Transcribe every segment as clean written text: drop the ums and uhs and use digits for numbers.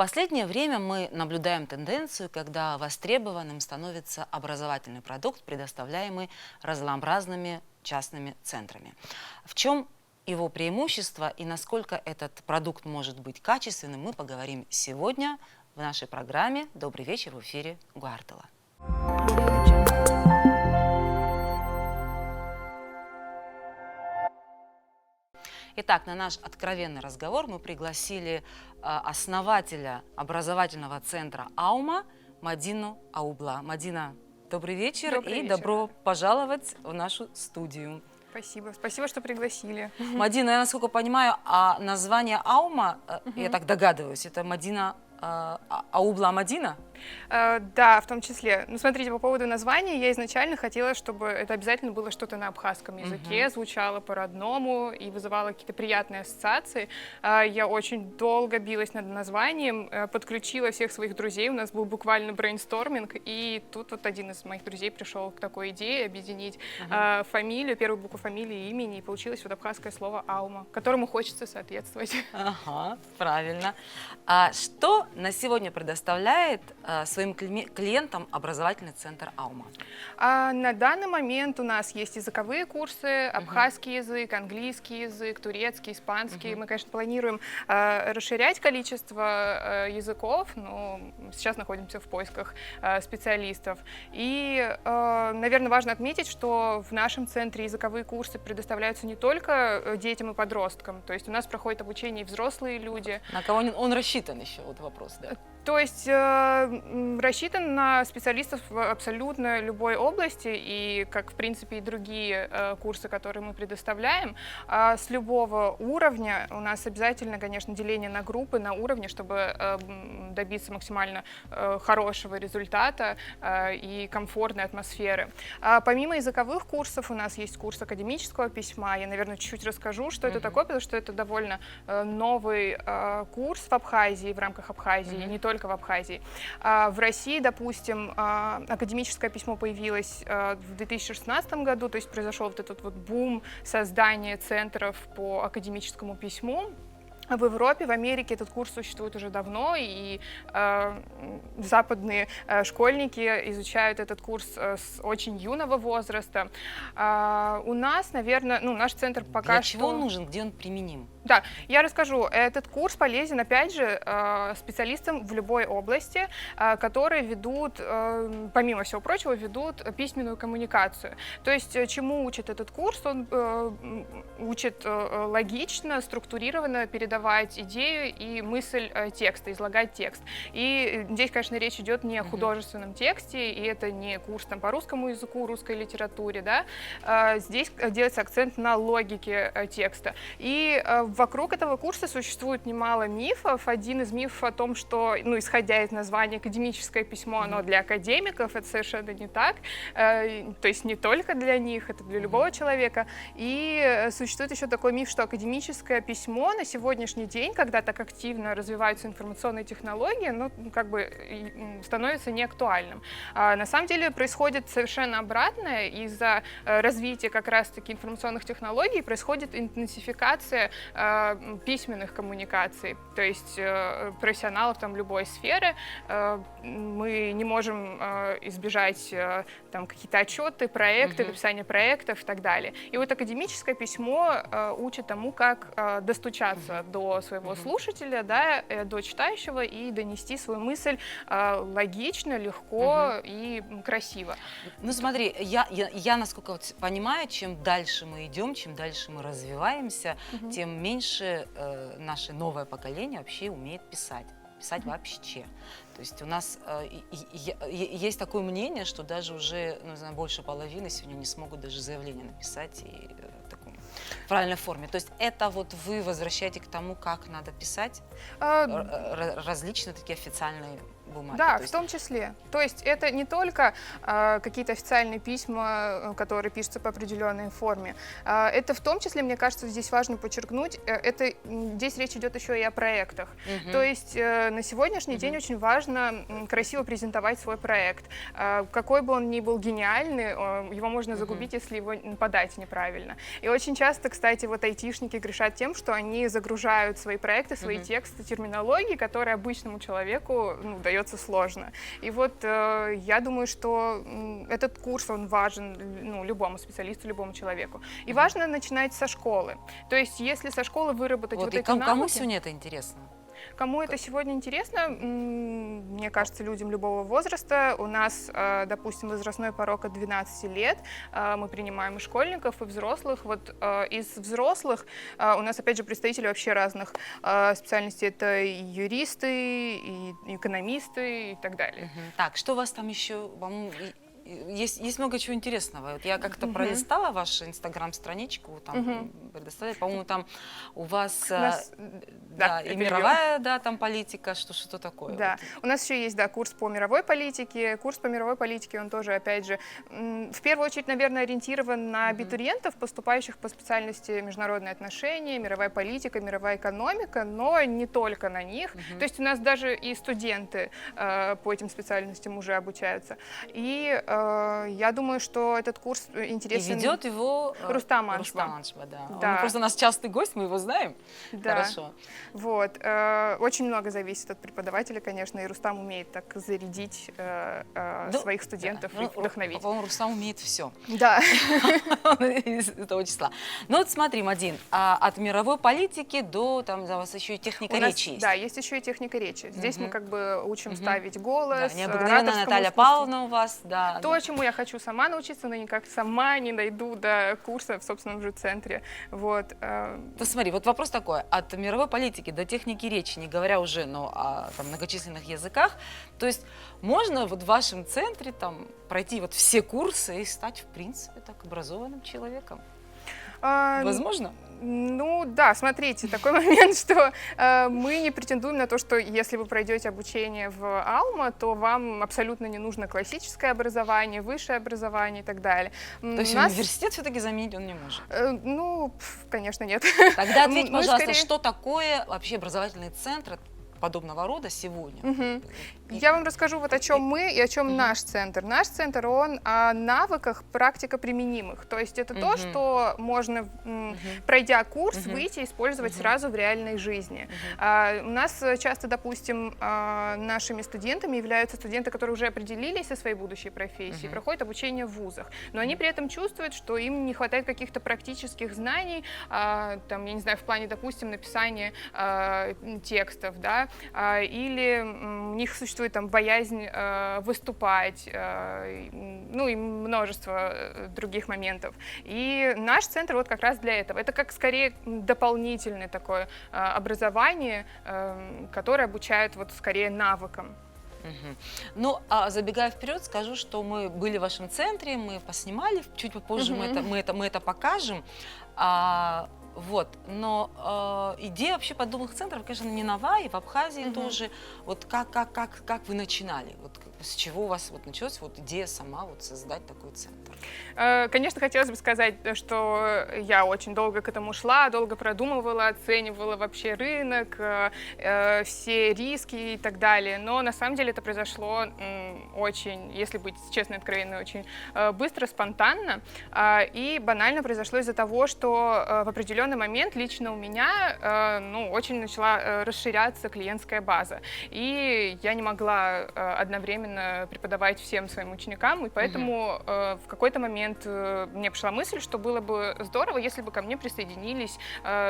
последнее время мы наблюдаем тенденцию, когда востребованным становится образовательный продукт, предоставляемый разнообразными частными центрами. В чем его преимущество и насколько этот продукт может быть качественным, мы поговорим сегодня в нашей программе «Добрый вечер» в эфире Гуартала. Итак, на наш откровенный разговор мы пригласили основателя образовательного центра «Аума» Мадину Аубла. Мадина, добрый вечер. Добрый вечер. Добро пожаловать в нашу студию. Спасибо. Спасибо, что пригласили. Мадина, я, насколько понимаю, название «Аума», я так догадываюсь, это Мадина Аубла Мадина? Да, в том числе. Ну, смотрите, по поводу названия, я изначально хотела, чтобы это обязательно было что-то на абхазском языке, звучало по-родному и вызывало какие-то приятные ассоциации. Я очень долго билась над названием, подключила всех своих друзей, у нас был буквально брейнсторминг, и тут вот один из моих друзей пришел к такой идее объединить фамилию, первую букву фамилии и имени, и получилось вот абхазское слово «Аума», которому хочется соответствовать. Ага, правильно. А что на сегодня предоставляет своим клиентам образовательный центр «Аума»? На данный момент у нас есть языковые курсы, абхазский язык, английский язык, турецкий, испанский. Мы, конечно, планируем расширять количество языков, но сейчас находимся в поисках специалистов. И, наверное, важно отметить, что в нашем центре языковые курсы предоставляются не только детям и подросткам, то есть у нас проходит обучение и взрослые люди. На кого он рассчитан еще? Вот вопрос, да. То есть рассчитан на специалистов в абсолютно любой области, и как, в принципе, и другие курсы, которые мы предоставляем. С любого уровня у нас обязательно, конечно, деление на группы, на уровне, чтобы добиться максимально хорошего результата и комфортной атмосферы. Помимо языковых курсов у нас есть курс академического письма. Я, наверное, чуть-чуть расскажу, что это такое, потому что это довольно новый курс в Абхазии, в рамках Абхазии, не только в Абхазии. В России, допустим, академическое письмо появилось в 2016 году, то есть произошел вот этот вот бум создания центров по академическому письму. В Европе, в Америке этот курс существует уже давно, и западные школьники изучают этот курс с очень юного возраста. У нас, наверное, наш центр пока Для чего он нужен, где он применим? Да, я расскажу. Этот курс полезен, опять же, специалистам в любой области, которые ведут, помимо всего прочего, ведут письменную коммуникацию. То есть, чему учит этот курс? Он учит логично, структурированно передавать идею и мысль текста, излагать текст. И здесь, конечно, речь идет не о художественном тексте, и это не курс там, по русскому языку, русской литературе, да? Здесь делается акцент на логике текста. И вокруг этого курса существует немало мифов. Один из мифов о том, что, исходя из названия академическое письмо, оно для академиков, это совершенно не так. То есть не только для них, это для любого человека. И существует еще такой миф, что академическое письмо на сегодняшний день, когда так активно развиваются информационные технологии, становится неактуальным. На самом деле происходит совершенно обратное. Из-за развития как раз-таки информационных технологий происходит интенсификация письменных коммуникаций, то есть профессионалов там любой сферы. Мы не можем избежать там какие-то отчеты, проекты, написание проектов и так далее. И вот академическое письмо учит тому, как достучаться до своего слушателя, да, до читающего и донести свою мысль логично, легко и красиво. Ну смотри, я насколько понимаю, чем дальше мы идем, чем дальше мы развиваемся, тем меньше наше новое поколение вообще умеет писать. Писать вообще. То есть у нас есть такое мнение, что даже уже больше половины сегодня не смогут даже заявление написать и в правильной форме. То есть это вот вы возвращаете к тому, как надо писать различные такие официальные бумаге. Да, То есть в том числе. То есть это не только какие-то официальные письма, которые пишутся по определенной форме. Это в том числе, мне кажется, здесь важно подчеркнуть, здесь речь идет еще и о проектах. То есть на сегодняшний день очень важно красиво презентовать свой проект. Какой бы он ни был гениальный, его можно загубить, если его подать неправильно. И очень часто, кстати, вот айтишники грешат тем, что они загружают свои проекты, свои тексты терминологии, которые обычному человеку дается сложно. И вот я думаю, что этот курс, он важен любому специалисту, любому человеку. И важно начинать со школы. То есть если со школы выработать вот эти навыки... Кому сегодня это интересно? Кому это сегодня интересно? Мне кажется, людям любого возраста. У нас, допустим, возрастной порог от 12 лет. Мы принимаем и школьников, и взрослых. Вот из взрослых у нас, опять же, представители вообще разных специальностей. Это и юристы, и экономисты и так далее. Так, что у вас там еще? Есть много чего интересного. Вот я как-то пролистала вашу инстаграм-страничку, там предоставляю, по-моему, там у вас и мировая, там политика, что такое. Да, у нас еще есть, курс по мировой политике. Курс по мировой политике, он тоже, опять же, в первую очередь, наверное, ориентирован на абитуриентов, поступающих по специальности международные отношения, мировая политика, мировая экономика, но не только на них. То есть у нас даже и студенты по этим специальностям уже обучаются. И я думаю, что этот курс интересен. И ведет его Рустам Аншба, Аншба. да. Да. Он просто у нас частый гость, мы его знаем. Да. Хорошо. Вот. Очень много зависит от преподавателя, конечно, и Рустам умеет так зарядить своих студентов и вдохновить. По-моему, Рустам умеет все. Да. Из этого числа. Ну вот смотри, Мадин, от мировой политики до, там, у вас еще и техника речи есть. Да, есть еще и техника речи. Здесь мы как бы учим ставить голос. Да, необыкновенная Наталья Павловна у вас, да. То, чему я хочу сама научиться, но никак сама не найду до курса в собственном же центре. Вот. То смотри, вот вопрос такой. От мировой политики до техники речи, не говоря уже о многочисленных языках, то есть можно вот в вашем центре там пройти вот все курсы и стать, в принципе, так образованным человеком? Возможно? Ну да, смотрите, такой момент, что мы не претендуем на то, что если вы пройдете обучение в Алма, то вам абсолютно не нужно классическое образование, высшее образование и так далее. То есть университет все-таки заменить он не может? Ну, конечно, нет. Тогда ответь, пожалуйста, что такое вообще образовательный центр подобного рода сегодня? Я вам расскажу вот о чем мы и о чем наш центр. Наш центр, он о навыках практико-применимых. То есть это то, что можно, пройдя курс, выйти и использовать сразу в реальной жизни. У нас часто, допустим, нашими студентами являются студенты, которые уже определились со своей будущей профессией, проходят обучение в вузах, но они при этом чувствуют, что им не хватает каких-то практических знаний, там, я не знаю, в плане, допустим, написания текстов, да, или у них существует там боязнь выступать, ну и множество других моментов. И наш центр вот как раз для этого. Это как скорее дополнительное такое образование, которое обучает вот скорее навыкам. Ну, а забегая вперед, скажу, что мы были в вашем центре, мы поснимали, чуть попозже мы это покажем. Вот, но идея вообще подобных центров, конечно, не нова, и в Абхазии тоже. Вот как вы начинали? Вот с чего у вас вот началась вот идея сама вот создать такой центр? Конечно, хотелось бы сказать, что я очень долго к этому шла, долго продумывала, оценивала вообще рынок, все риски и так далее. Но на самом деле это произошло очень, если быть честной, откровенной, очень быстро, спонтанно. И банально произошло из-за того, что в определенный момент лично у меня очень начала расширяться клиентская база. И я не могла одновременно преподавать всем своим ученикам, и поэтому в какой-то момент мне пришла мысль, что было бы здорово, если бы ко мне присоединились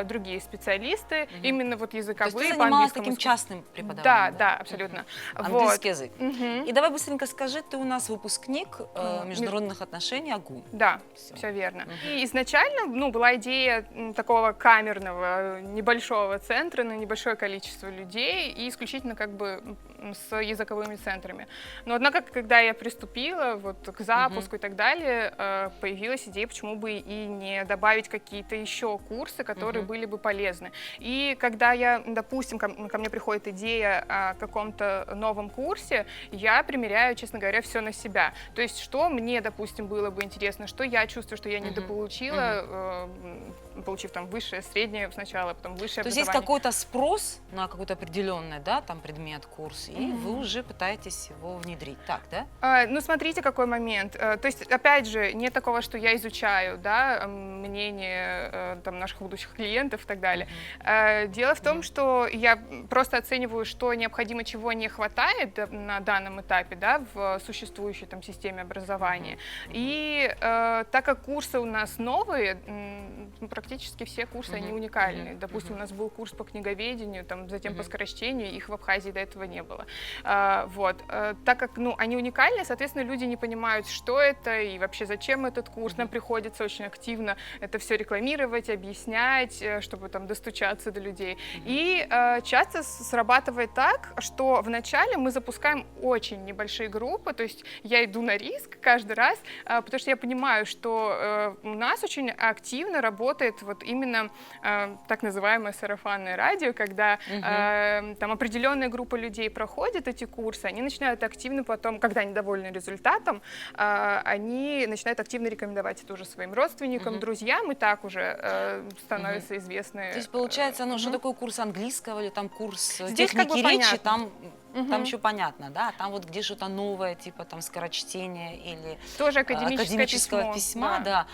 другие специалисты, именно вот языковые. То есть ты занималась таким частным преподаванием? Да, абсолютно. Английский язык. И давай быстренько скажи, ты у нас выпускник международных отношений АГУ. Да, все верно. И изначально была идея такого камерного небольшого центра на небольшое количество людей и исключительно как бы с языковыми центрами. Но однако, когда я приступила вот к запуску и так далее, появилась идея, почему бы и не добавить какие-то еще курсы, которые были бы полезны. И когда я, допустим, ко мне приходит идея о каком-то новом курсе, я примеряю, честно говоря, все на себя. То есть, что мне, допустим, было бы интересно, что я чувствую, что я недополучила, получив там высшее, среднее сначала, потом высшее То есть образование. есть какой-то спрос на какой-то определенный, да, там предмет, курс, и вы уже пытаетесь его внедрить, так, да? Ну, смотрите, какой момент. То есть, опять же, нет такого, что я изучаю, да, мнение там, наших будущих клиентов и так далее. Дело в том, что я просто оцениваю, что необходимо, чего не хватает на данном этапе, да, в существующей там системе образования. И так как курсы у нас новые, практически все курсы, они уникальны. Допустим, у нас был курс по книговедению, там, затем по скорочтению, их в Абхазии до этого не было. Вот. Так как, ну, они уникальны, соответственно, люди не понимают, что это и вообще зачем этот курс. Нам приходится очень активно это все рекламировать, объяснять, чтобы там достучаться до людей. И часто срабатывает так, что вначале мы запускаем очень небольшие группы, то есть я иду на риск каждый раз, потому что я понимаю, что у нас очень активно работает вот именно так называемое сарафанное радио, когда там определенная группа людей проходит эти курсы, они начинают активно потом, когда они довольны результатом, они начинают активно рекомендовать это уже своим родственникам, друзьям, и так уже становятся известны. То есть получается, ну, что такое курс английского или там курс Здесь как бы техники речи, понятно. там еще понятно, да, там вот где что-то новое, типа там скорочтение или тоже академического письма, да.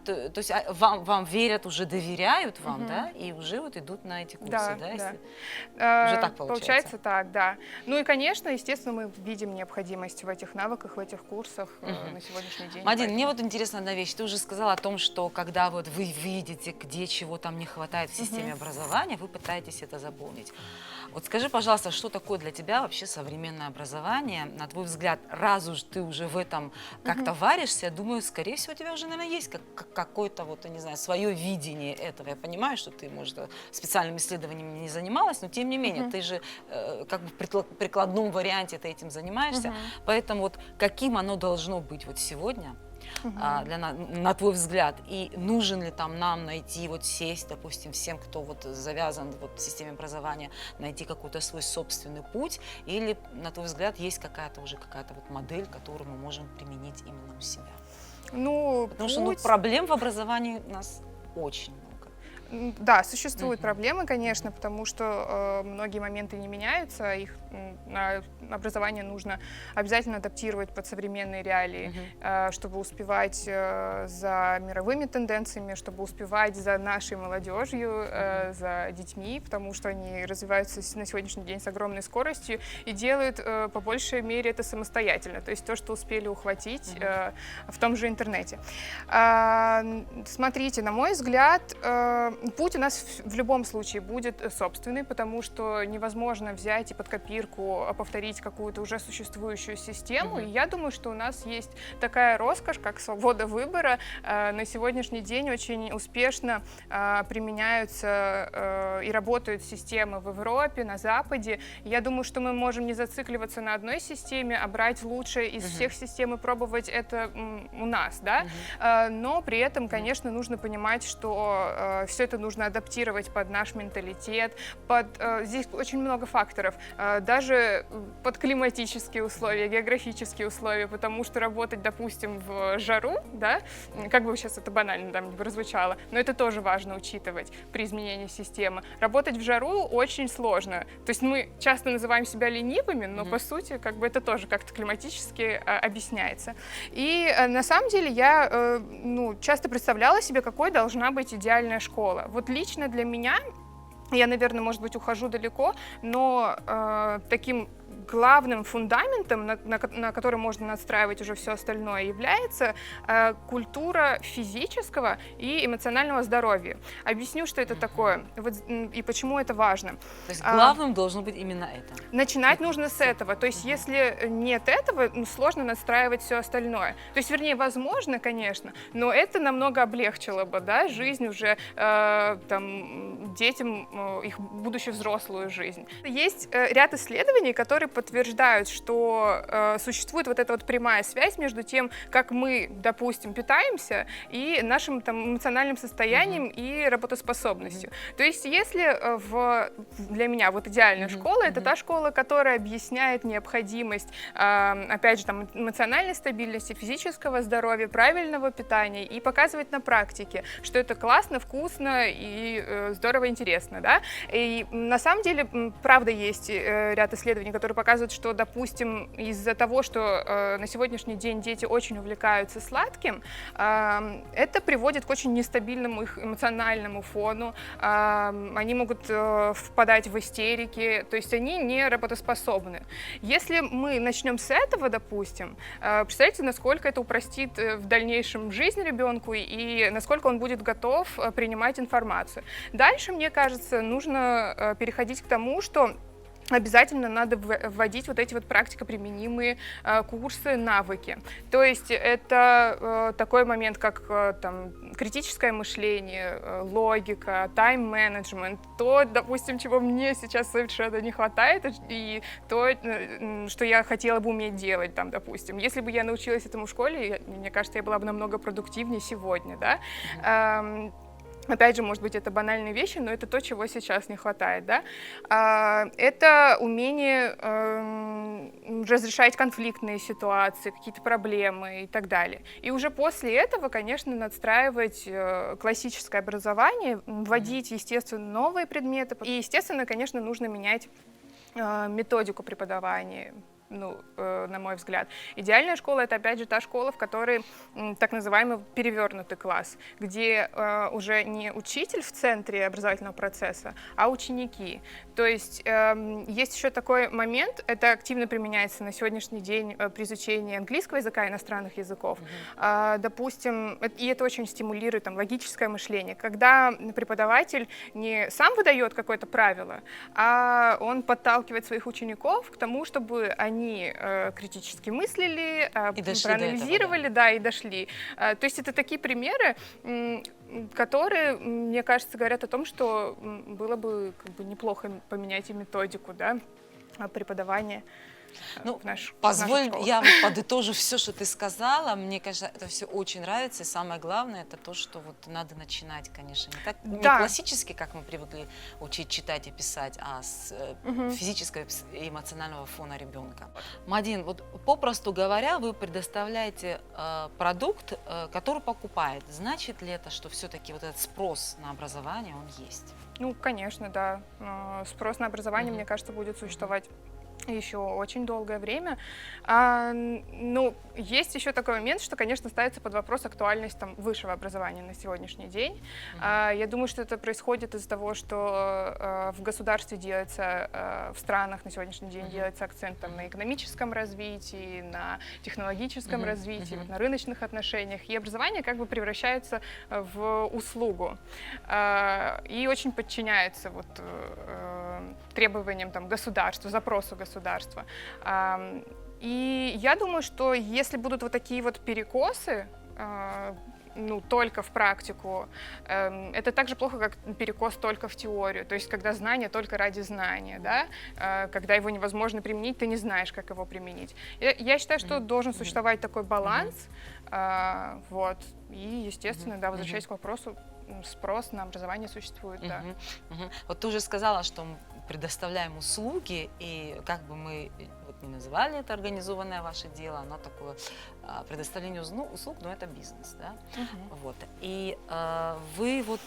То есть вам верят, уже доверяют вам, да, и уже вот идут на эти курсы, да, если... Уже так получается. Получается так, да. Ну и, конечно, естественно, мы видим необходимость в этих навыках, в этих курсах на сегодняшний день. Мадин, мне вот интересна одна вещь. Ты уже сказала о том, что когда вот вы видите, где чего там не хватает в системе образования, вы пытаетесь это заполнить. Вот скажи, пожалуйста, что такое для тебя вообще современное образование? На твой взгляд, раз уж ты уже в этом как-то варишься, думаю, скорее всего, у тебя уже, наверное, есть какое-то, вот, я не знаю, свое видение этого. Я понимаю, что ты, может, специальным исследованием не занималась, но тем не менее, ты же как бы в прикладном варианте ты этим занимаешься. Поэтому вот каким оно должно быть вот сегодня? На твой взгляд, и нужен ли там нам найти, вот сесть, допустим, всем, кто вот завязан вот в системе образования, найти какой-то свой собственный путь, или, на твой взгляд, есть какая-то вот модель, которую мы можем применить именно у себя? Ну, потому что проблем в образовании у нас очень много. Да, существуют проблемы, конечно, потому что многие моменты не меняются, их образование нужно обязательно адаптировать под современные реалии, чтобы успевать за мировыми тенденциями, чтобы успевать за нашей молодежью, за детьми, потому что они развиваются на сегодняшний день с огромной скоростью и делают по большей мере это самостоятельно, то есть то, что успели ухватить в том же интернете. Смотрите, на мой взгляд, путь у нас в любом случае будет собственный, потому что невозможно взять и под копирку повторить какую-то уже существующую систему. И я думаю, что у нас есть такая роскошь, как свобода выбора. На сегодняшний день очень успешно применяются и работают системы в Европе, на Западе. Я думаю, что мы можем не зацикливаться на одной системе, а брать лучшее из всех систем и пробовать это у нас, да? Но при этом, конечно, нужно понимать, что все это нужно адаптировать под наш менталитет, здесь очень много факторов, даже под климатические условия, географические условия, потому что работать, допустим, в жару, да, как бы сейчас это банально там не прозвучало, но это тоже важно учитывать при изменении системы. Работать в жару очень сложно, то есть мы часто называем себя ленивыми, но по сути как бы это тоже как-то климатически объясняется. И на самом деле я часто представляла себе, какой должна быть идеальная школа. Вот лично для меня, я, наверное, может быть, ухожу далеко, но таким главным фундаментом, на который можно настраивать уже все остальное, является культура физического и эмоционального здоровья. Объясню, что это такое и почему это важно. То есть главным должно быть именно это? Начинать нужно с этого. То есть если нет этого, сложно настраивать все остальное. То есть, вернее, возможно, конечно, но это намного облегчило бы, да, жизнь уже детям, их будущую взрослую жизнь. Есть ряд исследований, которые подтверждают, что существует вот эта вот прямая связь между тем, как мы, допустим, питаемся, и нашим там эмоциональным состоянием и работоспособностью. То есть если для меня вот идеальная школа — это та школа, которая объясняет необходимость, опять же, там, эмоциональной стабильности, физического здоровья, правильного питания и показывает на практике, что это классно, вкусно и здорово, интересно, да. И на самом деле, правда, есть ряд исследований, которые показывают, что, допустим, из-за того, что на сегодняшний день дети очень увлекаются сладким, это приводит к очень нестабильному их эмоциональному фону, они могут впадать в истерики, то есть они не работоспособны. Если мы начнем с этого, допустим, представляете, насколько это упростит в дальнейшем жизнь ребенку и насколько он будет готов принимать информацию. Дальше, мне кажется, нужно переходить к тому, что обязательно надо вводить вот эти вот практикоприменимые курсы, навыки. То есть это такой момент, как там, критическое мышление, логика, тайм-менеджмент, то, допустим, чего мне сейчас совершенно не хватает, и то, что я хотела бы уметь делать, там, допустим. Если бы я научилась этому в школе, мне кажется, я была бы намного продуктивнее сегодня, да. Опять же, может быть, это банальные вещи, но это то, чего сейчас не хватает, да? Это умение разрешать конфликтные ситуации, какие-то проблемы и так далее. И уже после этого, конечно, надстраивать классическое образование, вводить, естественно, новые предметы. И, естественно, конечно, нужно менять методику преподавания. Ну, на мой взгляд. Идеальная школа — это, опять же, та школа, в которой так называемый перевернутый класс, где уже не учитель в центре образовательного процесса, а ученики. То есть есть еще такой момент, это активно применяется на сегодняшний день при изучении английского языка и иностранных языков. Допустим, и это очень стимулирует там, логическое мышление, когда преподаватель не сам выдает какое-то правило, а он подталкивает своих учеников к тому, чтобы они критически мыслили, проанализировали, да, и дошли. То есть это такие примеры, которые, мне кажется, говорят о том, что было бы как бы неплохо поменять и методику, да, преподавания. Ну, позволь, я вот подытожу все, что ты сказала. Мне кажется, это все очень нравится. И самое главное, это то, что вот надо начинать, конечно, не так, не классически, как мы привыкли учить читать и писать, а с физического и эмоционального фона ребенка. Мадин, вот попросту говоря, вы предоставляете продукт, который покупает. Значит ли это, что все-таки вот этот спрос на образование, он есть? Ну, конечно, да. Спрос на образование, мне кажется, будет существовать еще очень долгое время. Ну, есть еще такой момент, что, конечно, ставится под вопрос актуальность там, высшего образования на сегодняшний день. Я думаю, что это происходит из-за того, что в государстве делается, в странах на сегодняшний день делается акцент там, на экономическом развитии, на технологическом развитии, вот, на рыночных отношениях, и образование как бы превращается в услугу и очень подчиняется вот, требованиям там, государства, запросу государства. И я думаю, что если будут вот такие вот перекосы, ну, только в практику, это так же плохо, как перекос только в теорию. То есть, когда знание только ради знания, да, когда его невозможно применить, ты не знаешь, как его применить. Я считаю, что должен существовать такой баланс, вот, и, естественно, да, возвращаясь к вопросу, спрос на образование существует, да. Вот ты уже сказала, что мы предоставляем услуги, и как бы мы вот не называли это организованное ваше дело, оно такое предоставление услуг, но это бизнес, да? Вот. И вы вот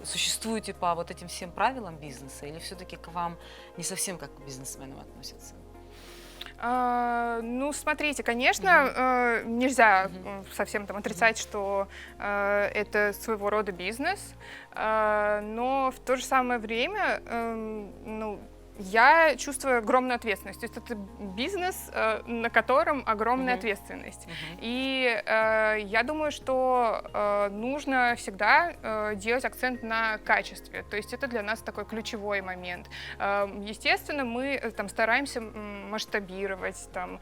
существуете по вот этим всем правилам бизнеса, или все-таки к вам не совсем как к бизнесменам относятся? Ну, смотрите, конечно, нельзя совсем там отрицать, что это своего рода бизнес, но в то же самое время, ну, я чувствую огромную ответственность. То есть это бизнес, на котором огромная ответственность. И я думаю, что нужно всегда делать акцент на качестве. То есть это для нас такой ключевой момент. Естественно, мы там, стараемся масштабировать, там,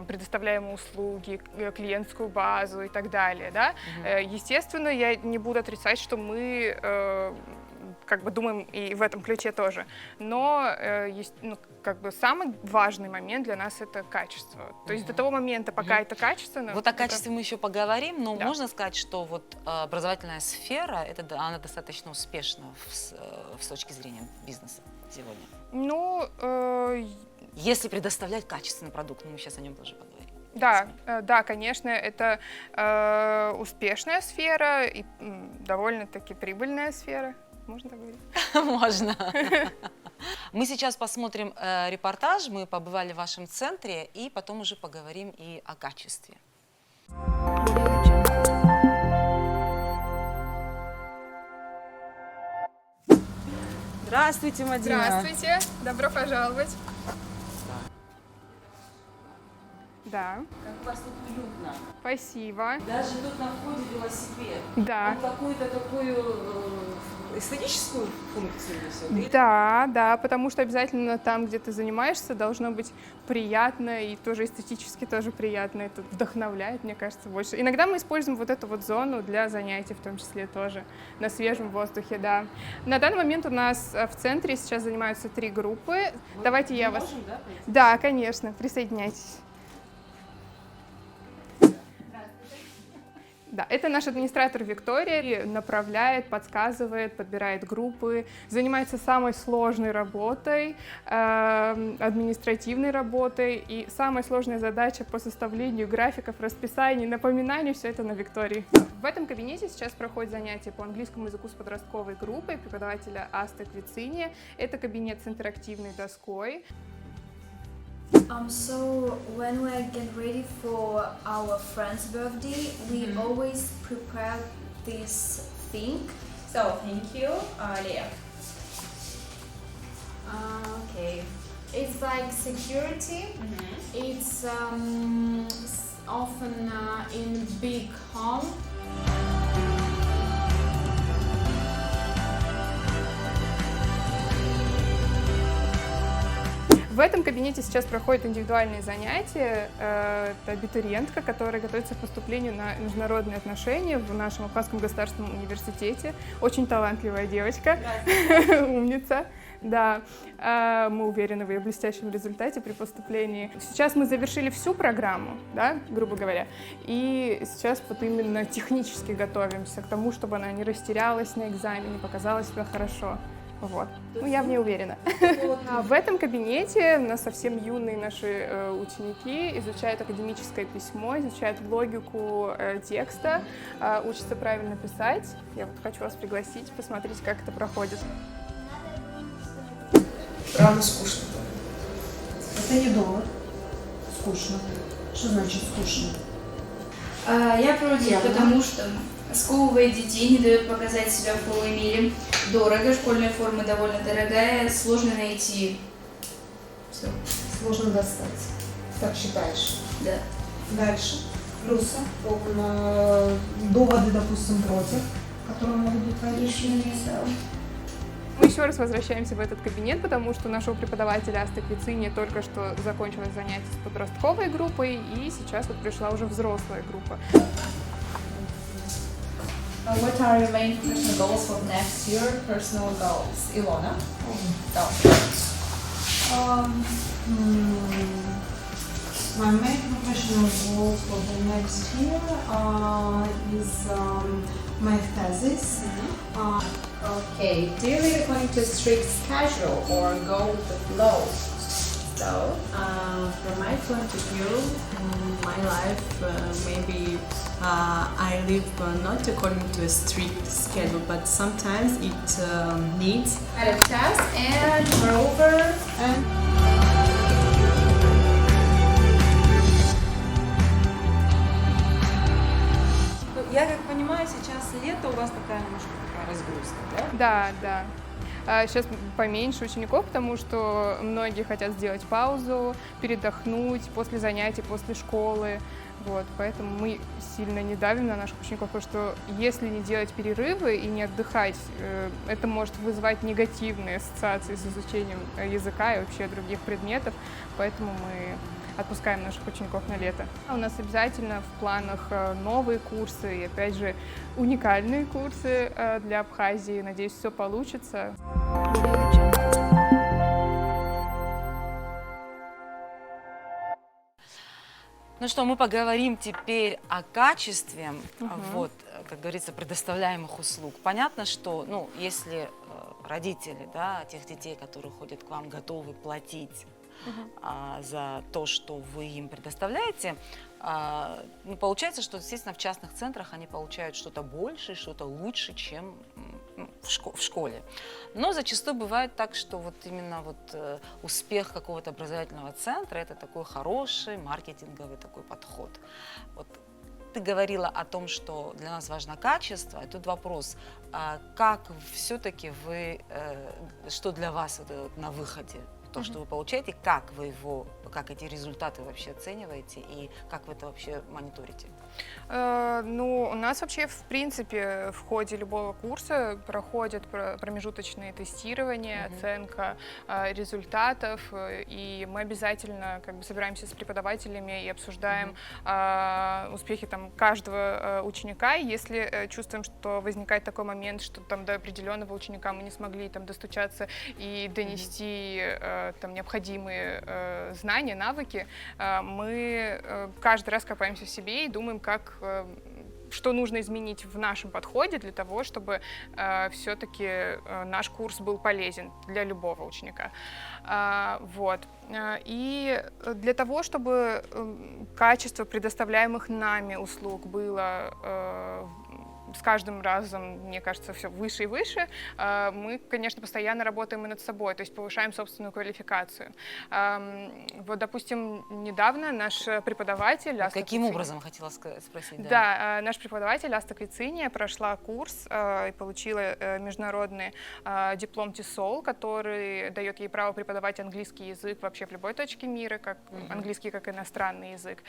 предоставляем услуги, клиентскую базу и так далее. Да? Естественно, я не буду отрицать, что мы как бы думаем и в этом ключе тоже. Но есть, ну, как бы самый важный момент для нас — это качество. То есть до того момента, пока это качественно... Вот о качестве мы еще поговорим, но Да. можно сказать, что вот образовательная сфера, она достаточно успешна с точки зрения бизнеса сегодня. Ну, Если предоставлять качественный продукт, мы сейчас о нем тоже поговорим. да, да, конечно, это успешная сфера и довольно-таки прибыльная сфера. Можно так говорить? Можно. Мы сейчас посмотрим репортаж, мы побывали в вашем центре, и потом уже поговорим и о качестве. Здравствуйте, Мадина. Здравствуйте, добро пожаловать. Да, Как у вас тут уютно. спасибо. Даже тут на входе велосипед. Да. Он какую-то такую эстетическую функцию несет. Да, да, потому что обязательно там, где ты занимаешься, должно быть приятно и тоже эстетически тоже приятно. Это вдохновляет, мне кажется, больше. Иногда мы используем вот эту вот зону для занятий, в том числе тоже на свежем воздухе, да. На данный момент у нас в центре сейчас занимаются 3 группы. Давайте я вас... Можем, да, пойти? Да, конечно, присоединяйтесь. Да, это наш администратор Виктория, направляет, подсказывает, подбирает группы, занимается самой сложной работой, административной работой, и самая сложная задача по составлению графиков, расписаний, напоминаний, все это на Виктории. В этом кабинете сейчас проходит занятие по английскому языку с подростковой группой преподавателя Асты Квицини. Это кабинет с интерактивной доской. So when we get ready for our friend's birthday, we always prepare this thing. So, thank you, Leah. Okay, it's like security. It's often in big home. В этом кабинете сейчас проходят индивидуальные занятия. Это абитуриентка, которая готовится к поступлению на международные отношения в нашем Афганском государственном университете. Очень талантливая девочка, умница. Да, мы уверены в ее блестящем результате при поступлении. Сейчас мы завершили всю программу, да, грубо говоря, и сейчас вот именно технически готовимся к тому, чтобы она не растерялась на экзамене, показала себя хорошо. Вот. Ну, я в ней уверена. В этом кабинете у нас совсем юные наши ученики изучают академическое письмо, изучают логику текста, учатся правильно писать. Я вот хочу вас пригласить, посмотреть, как это проходит. Правда скучно. Это не довод. Скучно. Что значит скучно? Я против, потому что сковывает детей, не дает показать себя в полной мере. Дорого, школьная форма довольно дорогая, сложно найти. Все. Сложно достать. Так считаешь? Да. Дальше. Плюсы. Доводы, допустим, против, которые могут быть Еще не знаю. Мы еще раз возвращаемся в этот кабинет, потому что у нашего преподавателя Асты Квицини только что закончилось занятие с подростковой группой, и сейчас вот пришла уже взрослая группа. What are your main professional goals for next year? Personal goals. Ilona? My main professional goal for the next year is my thesis. Okay. Do you live according to a strict schedule or go with the flow? So, from my point of view, my life maybe I live not according to a strict schedule, but sometimes it needs At a test and moreover and Я как понимаю, сейчас лето, у вас такая немножко такая разгрузка, да? Да, да. Сейчас поменьше учеников, потому что многие хотят сделать паузу, передохнуть после занятий, после школы. Вот, поэтому мы сильно не давим на наших учеников, потому что если не делать перерывы и не отдыхать, это может вызывать негативные ассоциации с изучением языка и вообще других предметов. Поэтому мы отпускаем наших учеников на лето. У нас обязательно в планах новые курсы и, опять же, уникальные курсы для Абхазии. Надеюсь, все получится. Ну что, мы поговорим теперь о качестве, вот, как говорится, предоставляемых услуг. Понятно, что, ну, если родители, да, тех детей, которые ходят к вам, готовы платить за то, что вы им предоставляете, ну, получается, что, естественно, в частных центрах они получают что-то больше, что-то лучше, чем в школе. Но зачастую бывает так, что вот именно вот успех какого-то образовательного центра – это такой хороший маркетинговый такой подход. Вот ты говорила о том, что для нас важно качество. И тут вопрос, как все-таки вы, что для вас вот на выходе? То, что вы получаете, как вы его, как эти результаты вообще оцениваете и как вы это вообще мониторите? Ну, у нас вообще, в принципе, в ходе любого курса проходят промежуточные тестирования, оценка результатов, и мы обязательно как бы собираемся с преподавателями и обсуждаем успехи там каждого ученика. Если чувствуем, что возникает такой момент, что там до определенного ученика мы не смогли там достучаться и донести там необходимые знания, навыки, мы каждый раз копаемся в себе и думаем, что нужно изменить в нашем подходе для того, чтобы все-таки наш курс был полезен для любого ученика. Вот. И для того, чтобы качество предоставляемых нами услуг было с каждым разом, мне кажется, все выше и выше, мы, конечно, постоянно работаем и над собой, то есть повышаем собственную квалификацию. Вот, допустим, недавно наш преподаватель... Каким образом, хотела спросить? Да, наш преподаватель Аста Квициния прошла курс и получила международный диплом TESOL, который дает ей право преподавать английский язык вообще в любой точке мира, как английский как иностранный язык.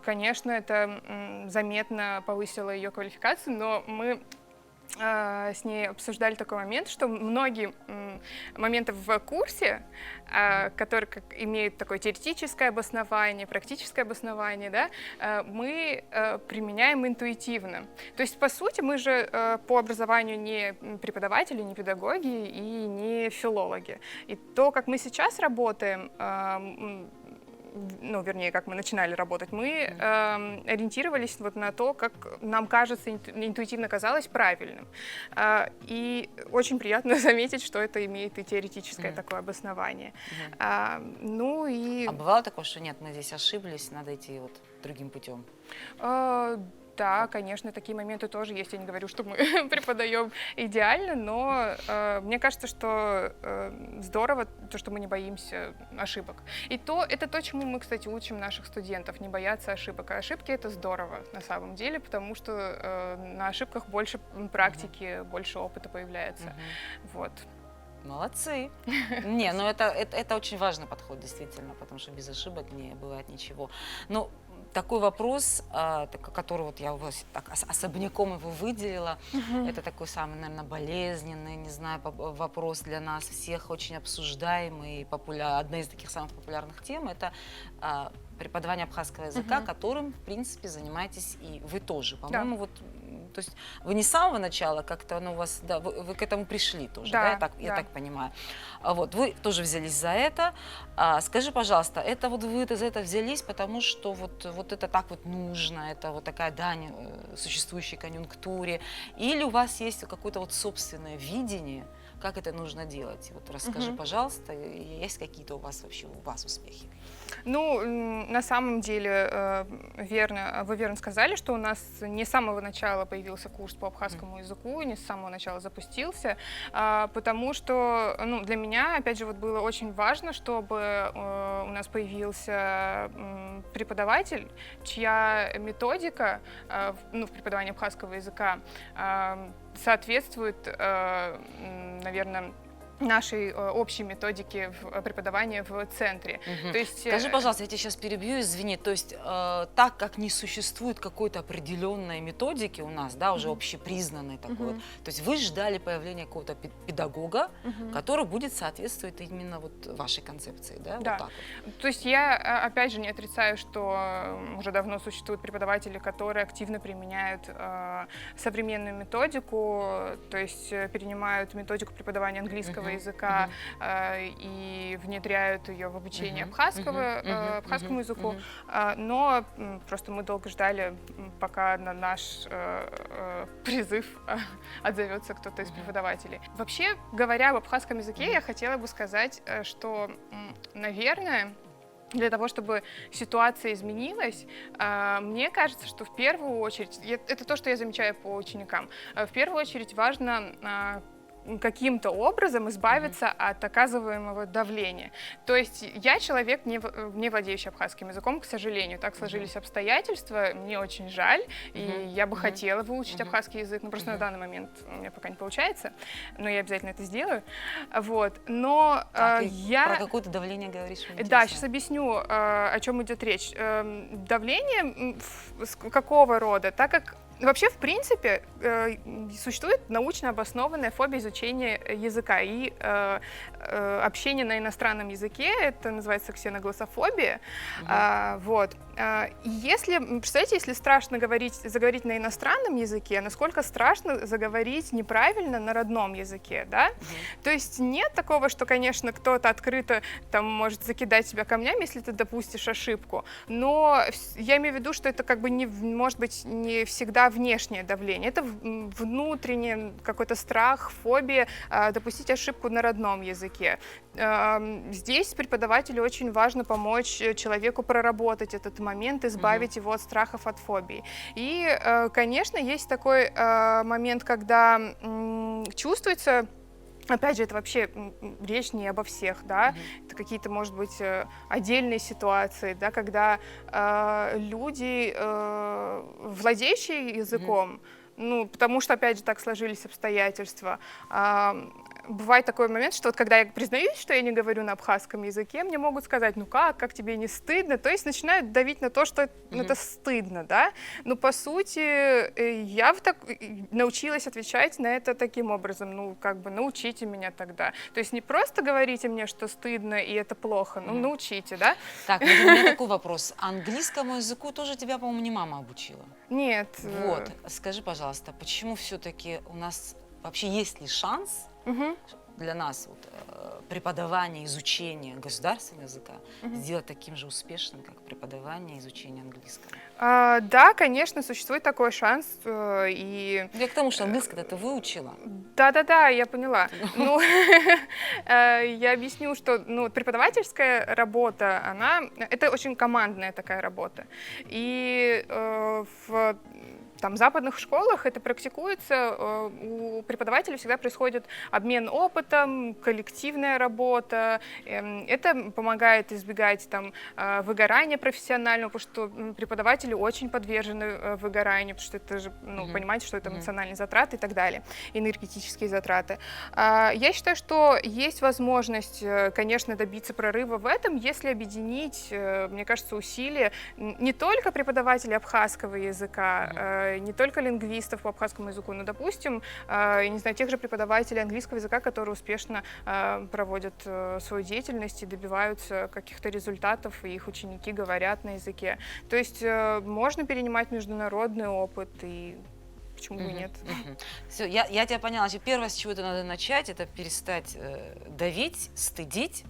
Конечно, это заметно повысило ее квалификацию, но мы с ней обсуждали такой момент, что многие моменты в курсе, которые имеют такое теоретическое обоснование, практическое обоснование, да, мы применяем интуитивно. То есть, по сути, мы же по образованию не преподаватели, не педагоги и не филологи. И то, как мы сейчас работаем, ну, вернее, как мы начинали работать, мы ориентировались вот на то, как нам кажется, интуитивно казалось правильным. И очень приятно заметить, что это имеет и теоретическое такое обоснование. Ну и... А бывало такое, что нет, мы здесь ошиблись, надо идти вот другим путем? Да, конечно, такие моменты тоже есть. Я не говорю, что мы преподаем идеально, но мне кажется, что здорово то, что мы не боимся ошибок. И это то, чему мы, кстати, учим наших студентов, не бояться ошибок. А ошибки — это здорово на самом деле, потому что на ошибках больше практики, больше опыта появляется. Вот. Молодцы. Не, ну это очень важный подход, действительно, потому что без ошибок не бывает ничего. Но такой вопрос, который вот я у вас так особняком его выделила, это такой самый, наверное, болезненный, не знаю, вопрос для нас всех, очень обсуждаемый, одна из таких самых популярных тем, это преподавание абхазского языка, которым, в принципе, занимаетесь и вы тоже. По-моему, вот, то есть вы не с самого начала как-то, у вас, да, вы к этому пришли тоже, да, я так понимаю. Вот, вы тоже взялись за это. Скажи, пожалуйста, это вот вы за это взялись, потому что вот это так вот нужно, это вот такая дань существующей конъюнктуре, или у вас есть какое-то вот собственное видение, как это нужно делать? Вот расскажи, пожалуйста, есть какие-то у вас успехи? Ну, на самом деле, вы верно сказали, что у нас не с самого начала появился курс по абхазскому языку, не с самого начала запустился, потому что, ну, для меня, опять же, вот было очень важно, чтобы у нас появился преподаватель, чья методика, ну, в преподавании абхазского языка соответствует, наверное, нашей общей методики преподавания в центре. То есть, Скажи, пожалуйста, я тебя сейчас перебью, извини, то есть так как не существует какой-то определенной методики у нас, да, уже общепризнанной такой, вот, то есть вы ждали появления какого-то педагога, который будет соответствовать именно вот вашей концепции, да? Да. Вот так вот. То есть я, опять же, не отрицаю, что уже давно существуют преподаватели, которые активно применяют современную методику, то есть перенимают методику преподавания английского языка и внедряют ее в обучение абхазскому языку, но просто мы долго ждали, пока на наш призыв отзовется кто-то из преподавателей. Вообще, говоря об абхазском языке, я хотела бы сказать, что, наверное, для того, чтобы ситуация изменилась, мне кажется, что в первую очередь, это то, что я замечаю по ученикам, в первую очередь важно каким-то образом избавиться от оказываемого давления. То есть я человек, не владеющий абхазским языком, к сожалению. Так сложились обстоятельства, мне очень жаль, и я бы хотела выучить абхазский язык, но просто на данный момент у меня пока не получается, но я обязательно это сделаю. Вот. Но Про какое-то давление говоришь? Да, сейчас объясню, о чем идет речь. Давление какого рода? Так как вообще, в принципе, существует научно обоснованная фобия изучения языка и общения на иностранном языке. Это называется ксеноглоссофобия. Вот. И если, представляете, если страшно заговорить на иностранном языке, насколько страшно заговорить неправильно на родном языке, да? То есть нет такого, что, конечно, кто-то открыто там может закидать себя камнями, если ты допустишь ошибку, но я имею в виду, что это как бы может быть не всегда внешнее давление, это внутренний какой-то страх, фобия допустить ошибку на родном языке. Здесь преподавателю очень важно помочь человеку проработать этот момент, избавить его от страхов, от фобий. И, конечно, есть такой момент, когда чувствуется. Опять же, это вообще речь не обо всех, да, это какие-то, может быть, отдельные ситуации, да, когда люди, владеющие языком, ну, потому что, опять же, так сложились обстоятельства, бывает такой момент, что вот когда я признаюсь, что я не говорю на абхазском языке, мне могут сказать, ну как тебе не стыдно? То есть начинают давить на то, что это стыдно, да? Но по сути я научилась отвечать на это таким образом, ну как бы научите меня тогда. То есть не просто говорите мне, что стыдно и это плохо, ну научите, да? Так, у меня такой вопрос. Английскому языку тоже тебя, по-моему, не мама обучила? Нет. Вот, скажи, пожалуйста, почему все-таки у нас вообще есть ли шанс для нас преподавание, изучение государственного языка сделать таким же успешным, как преподавание, изучение английского? Да, конечно, существует такой шанс. И... Я к тому, что английский ты выучила. Да, я поняла. Ну, я объясню, что преподавательская работа, это очень командная такая работа. И в западных школах это практикуется, у преподавателей всегда происходит обмен опытом, коллективная работа. Это помогает избегать выгорания профессионального, потому что преподаватели очень подвержены выгоранию, потому что это же, понимаете, что это эмоциональные затраты и так далее, энергетические затраты. Я считаю, что есть возможность, конечно, добиться прорыва в этом, если объединить, мне кажется, усилия не только преподавателей абхазского языка, не только лингвистов по абхазскому языку, но, допустим, я не знаю, тех же преподавателей английского языка, которые успешно проводят свою деятельность и добиваются каких-то результатов, и их ученики говорят на языке. То есть можно перенимать международный опыт, и почему бы и нет. Все, я тебя поняла. Первое, с чего-то надо начать, это перестать давить, стыдить.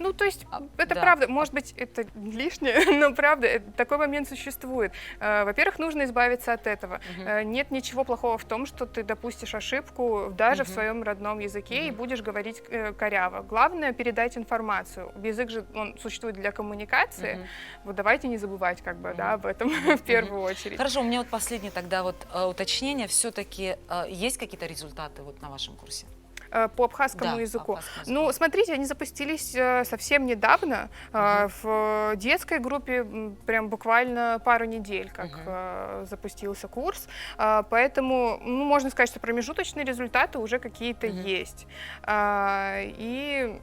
Ну, то есть, это правда, может быть, это лишнее, но правда, такой момент существует. Во-первых, нужно избавиться от этого. Нет ничего плохого в том, что ты допустишь ошибку даже в своем родном языке и будешь говорить коряво. Главное — передать информацию. Язык же, он существует для коммуникации. Вот давайте не забывать об этом в первую очередь. Хорошо, у меня вот последнее тогда уточнение. Все-таки есть какие-то результаты на вашем курсе? По абхазскому Да, языку. по абхазскому Ну, языку. смотрите, они запустились совсем недавно. В детской группе прям буквально пару недель, как запустился курс. Поэтому, ну, можно сказать, что промежуточные результаты уже какие-то есть. И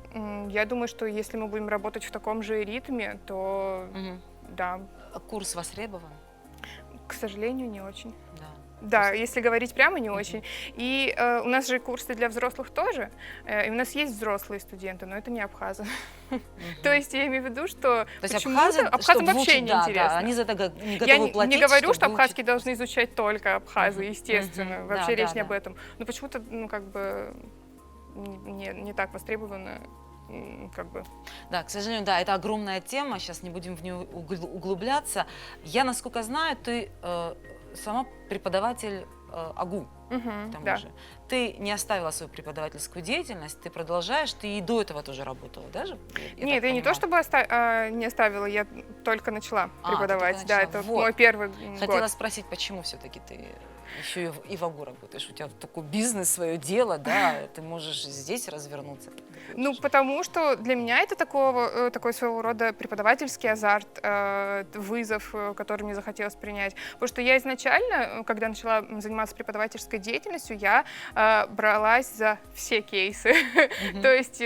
я думаю, что если мы будем работать в таком же ритме, то да, Курс востребован? к сожалению, не очень. Да. Да, если говорить прямо, не очень. И у нас же курсы для взрослых тоже. И у нас есть взрослые студенты, но это не абхазы. То есть я имею в виду, что То есть почему-то абхазам чтобы вообще выучить, не да, интересно. да, они за это не Я готовы не платить. говорю, что чтобы абхазские выучить. должны изучать только абхазы, естественно. Вообще Да, речь да, не об да. этом. Но почему-то, ну, как бы не так востребовано, как бы. Да, к сожалению, да, это огромная тема, сейчас не будем в нее углубляться. Я, насколько знаю, ты сама преподаватель АГУ, к тому Да. же. Ты не оставила свою преподавательскую деятельность, ты продолжаешь, ты и до этого тоже работала, да же? Нет, я не то чтобы не оставила, я только начала ты преподавать. только Да, начала. это Вот. мой первый Хотела год. спросить, почему все-таки ты еще и в АГУ работаешь? У тебя такой бизнес, свое дело, да, ты можешь здесь развернуться. как ты Ну, хочешь. потому что для меня это такой своего рода преподавательский азарт, вызов, который мне захотелось принять. Потому что я изначально, когда начала заниматься преподавательской деятельностью, я бралась за все кейсы. То есть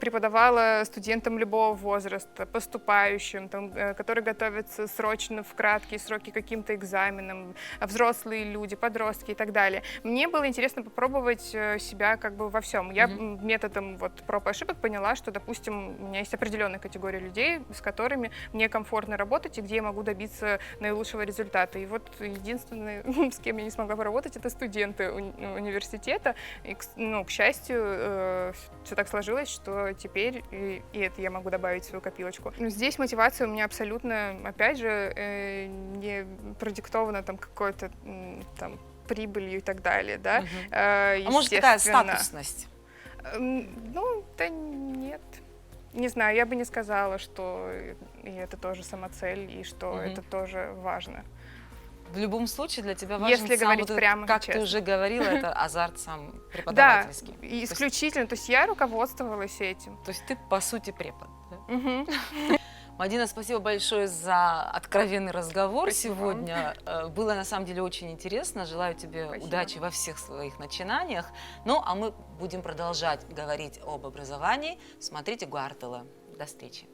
преподавала студентам любого возраста, поступающим, там, которые готовятся срочно в краткие сроки к каким-то экзаменам, взрослые люди, подростки и так далее. Мне было интересно попробовать себя как бы во всем. Я методом вот проб и ошибок поняла, что, допустим, у меня есть определенная категория людей, с которыми мне комфортно работать и где я могу добиться наилучшего результата. И вот единственное, с кем я не смогла поработать, это студенты университета. И, к счастью, все так сложилось, что теперь и это я могу добавить в свою копилочку. Здесь мотивация у меня абсолютно, опять же, не продиктована там какой-то там прибылью и так далее, да. А может, такая Естественно. статусность? Ну, да нет. Не знаю, я бы не сказала, что и это тоже самоцель, и что это тоже важно. В любом случае для тебя важен Если сам говорить вот этот, прямо, как ты честно. уже говорила, это азарт сам Да, преподавательский. и исключительно. То есть я руководствовалась этим. То есть ты, по сути, препод. Да? Мгм. Мадина, спасибо большое за откровенный разговор Спасибо вам. сегодня. Было на самом деле очень интересно. Желаю тебе Спасибо. удачи во всех своих начинаниях. Ну, а мы будем продолжать говорить об образовании. Смотрите Гуартела. До встречи.